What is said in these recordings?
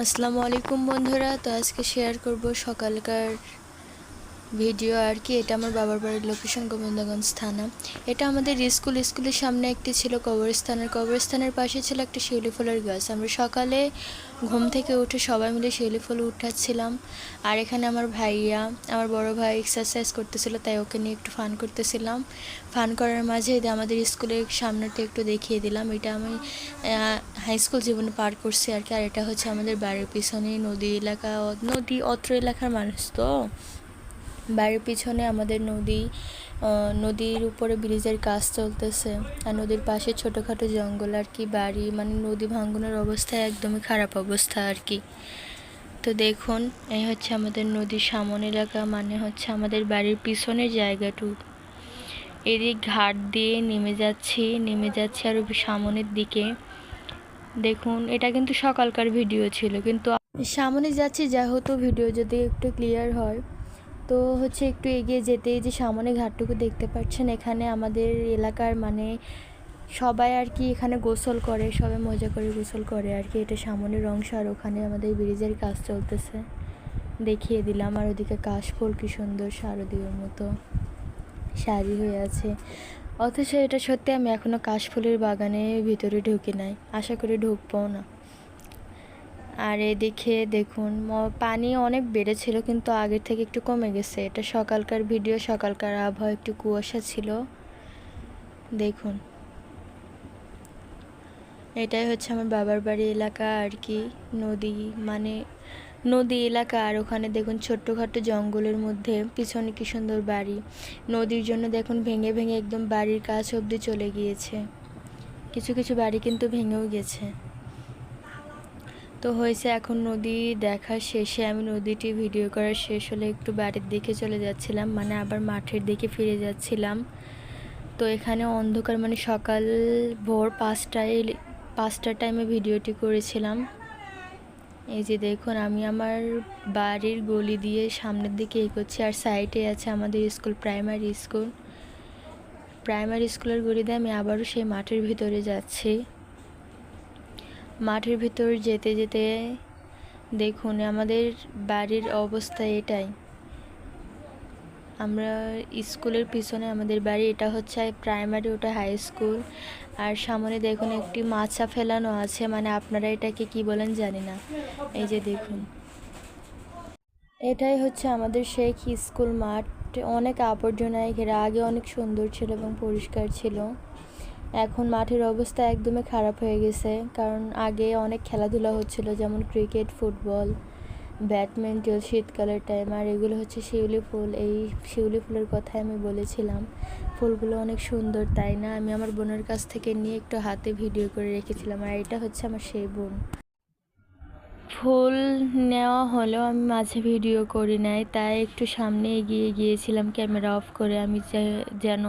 আসসালামু আলাইকুম বন্ধুরা। তো আজকে শেয়ার করব সকালকার ভিডিও আর কি। এটা আমার বাবার বাড়ির লোকেশন গোবিন্দগঞ্জ থানা। এটা আমাদের স্কুলের সামনে একটি ছিল কবরস্থানের পাশে ছিল একটা শিউলি ফুলের গাছ। আমরা সকালে ঘুম থেকে উঠে সবাই মিলে শিউলি ফুল উঠাচ্ছিলাম। আর এখানে আমার বড় ভাই এক্সারসাইজ করতেছিল, তাই ওকে নিয়ে একটু ফান করতেছিলাম। ফান করার মাঝে আমাদের স্কুলের সামনেটা একটু দেখিয়ে দিলাম। এটা আমি হাই স্কুল জীবনে পার করছি আর কি। আর এটা হচ্ছে আমাদের বাড়ির পিছনে অত্র এলাকার মানুষ, তো বাড়ির পিছনে আমাদের নদীর উপরে ব্রিজের কাজ চলতেছে। আর নদীর পাশে ছোটোখাটো জঙ্গল আর কি বাড়ি, মানে নদী ভাঙনের অবস্থায় একদমই খারাপ অবস্থা আর কি। তো দেখুন, এই হচ্ছে আমাদের নদীর সামন এলাকা, মানে হচ্ছে আমাদের বাড়ির পিছনের জায়গাটু। এদিক ঘাট দিয়ে নেমে যাচ্ছি আর সামনের দিকে দেখুন। এটা কিন্তু সকালকার ভিডিও ছিল, কিন্তু সামনে যাচ্ছি যেহেতু ভিডিও যদি একটু ক্লিয়ার হয়। তো হচ্ছে একটু এগিয়ে যেতেই যে সামনে ঘাটটুকু দেখতে পাচ্ছেন, এখানে আমাদের এলাকার মানে সবাই আর কি এখানে গোসল করে, সবাই মজা করে গোসল করে আর কি। এটা সামনের অংশ, আর ওখানে আমাদের ব্রিজের কাজ চলতেছে, দেখিয়ে দিলাম। আর ওদিকে কাশফুল কি সুন্দর শারদীয়র মতো সারি হয়ে আছে। অথচ এটা সত্যি আমি এখনও কাশফুলের বাগানের ভিতরে ঢুকি নাই, আশা করি ঢুকবো না। আর এদিকে দেখুন, পানি অনেক বেড়েছিল কিন্তু আগের থেকে একটু কমে গেছে। এটা সকালকার ভিডিও, সকালকার আবহাওয়া, একটু কুয়াশা ছিল দেখুন। এটাই হচ্ছে আমার বাবার বাড়ি এলাকা আর কি। নদী এলাকা, আর ওখানে দেখুন ছোট্টখাটো জঙ্গলের মধ্যে পিছনে কি সুন্দর বাড়ি। নদীর জন্য দেখুন ভেঙে ভেঙে একদম বাড়ির কাছ অবধি চলে গিয়েছে। কিছু কিছু বাড়ি কিন্তু ভেঙেও গেছে। তো হয়েছে এখন নদী দেখা শেষে আমি নদীটি ভিডিও করা শেষ হলে একটু বাড়ির দিকে চলে যাচ্ছিলাম, মানে আবার মাঠের দিকে ফিরে যাচ্ছিলাম। তো এখানে অন্ধকার, মানে সকাল ভোর 5টার টাইমে ভিডিওটি করেছিলাম। এই যে দেখুন, আমি আমার বাড়ির গলি দিয়ে সামনের দিকে এগোচ্ছি, আর সাইডে আছে আমাদের স্কুল, প্রাইমারি স্কুলের গলি দিয়ে আমি আবারও সেই মাঠের ভিতরে যাচ্ছি। মাঠের ভিতর যেতে যেতে দেখুন আমাদের বাড়ির অবস্থা এটাই। আমরা স্কুলের পিছনে আমাদের বাড়ি, এটা হচ্ছে প্রাইমারি, ওটা হাই স্কুল। আর সামনে দেখুন একটি মাচা ফেলানো আছে, মানে আপনারা এটাকে কি বলেন জানি না। এই যে দেখুন, এটাই হচ্ছে আমাদের সেই স্কুল মাঠ। অনেক আবর্জনায় ঘেরা, আগে অনেক সুন্দর ছিল এবং পরিষ্কার ছিল। এখন মাঠের অবস্থা একদমই খারাপ হয়ে গেছে, কারণ আগে অনেক খেলাধুলা হচ্ছিল, যেমন ক্রিকেট, ফুটবল, ব্যাডমিন্টন শীতকালের টাইম। আর এগুলো হচ্ছে শিউলি ফুল। এই শিউলি ফুলের কথাই আমি বলেছিলাম, ফুলগুলো অনেক সুন্দর তাই না? আমি আমার বোনের কাছ থেকে নিয়ে একটু হাতে ভিডিও করে রেখেছিলাম। আর এটা হচ্ছে আমার সেই বোন। ফুল নেওয়া হলেও আমি মাঝে ভিডিও করি নাই, তাই একটু সামনে এগিয়ে গিয়েছিলাম ক্যামেরা অফ করে, আমি যেন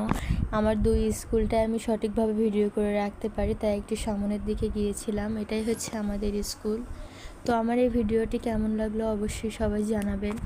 আমার দুই স্কুলটায় আমি সঠিকভাবে ভিডিও করে রাখতে পারি, তাই একটু সামনের দিকে গিয়েছিলাম। এটাই হচ্ছে আমাদের স্কুল। তো আমার এই ভিডিওটি কেমন লাগলো অবশ্যই সবাই জানাবেন।